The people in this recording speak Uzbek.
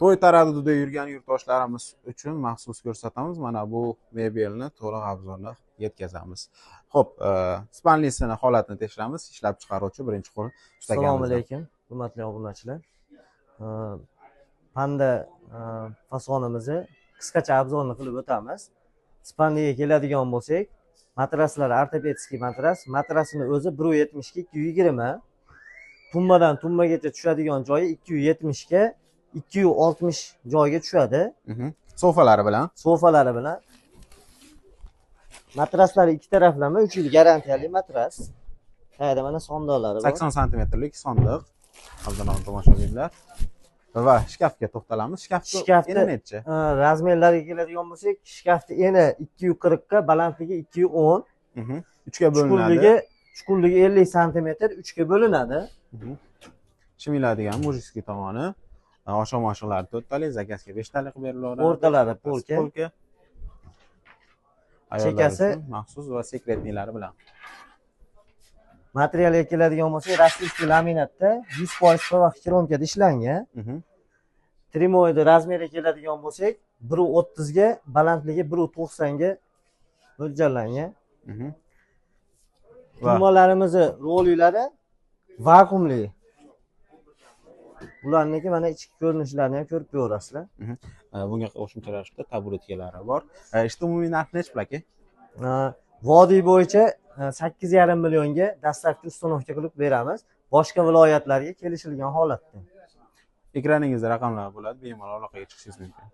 To'y taraddudida yurgan yurtdoshlarimiz uchun maxsus ko'rsatamiz. Mana bu mebelni to'liq obzorni yetkazamiz. Xo'p, spanlisini holatini tekshiramiz. Ishlab chiqaruvchi birinchi qo'l ustagamizdan. Assalomu alaykum, hurmatli obunachilar. Panda fasonimizni qisqacha obzorni qilib o'tamiz. Spanliga keladigan bo'lsak, matraslar ortopedskiy matras. Matrasini o'zi 170 ga 220. Tumbadan tumbagacha tushadigan joyi 270 ga 260 joyga tushadi. Sofalari bilan. Sofalari bilan. Matraslari ikki taraflama 3 yil garantiyali matras. Qayerda mana sondiqlari bor. 80 santimetrlik sondiq. Qadrli tomoshabinlar. Va shkafga to'xtalamiz. Shkafni necha? Razmerlariga keladigan bo'lsak, shkafni eni 240 ga, balandligi 210. 3 ga bo'linadi. Chuqurligi 50 santimetr 3 ga bo'linadi. Shimiladigan mujskiy tomoni. Oshiq-moshiqlari 4 talik, zakazga 5 talik beriladi. O'rtalari polka. Chekasi maxsus va sekretnilari bilan. Materialga keladigan bo'lsak, rossiyskiy laminatda 100% PVX kromkada ishlangan. Trimoyda razmeriga keladigan bo'lsak, 1.30 ga, balandligi 1.90 ga mo'ljallangan. Tumbalarimizni rollari vakuumli. Ularniki mana ichki ko'rinishlarini ham ko'rib ko'rasizlar. Bunga qo'shimcha ravishda taburetkalari bor. Ishda umumiy narxi necha pul aka? Vodiy bo'yicha 8,5 millionga dastlabki uстановka qilib beramiz. Boshqa viloyatlarga kelishilgan holatda. Ekraningizda raqamlar bo'ladi, bemalol aloqaga chiqishingiz mumkin.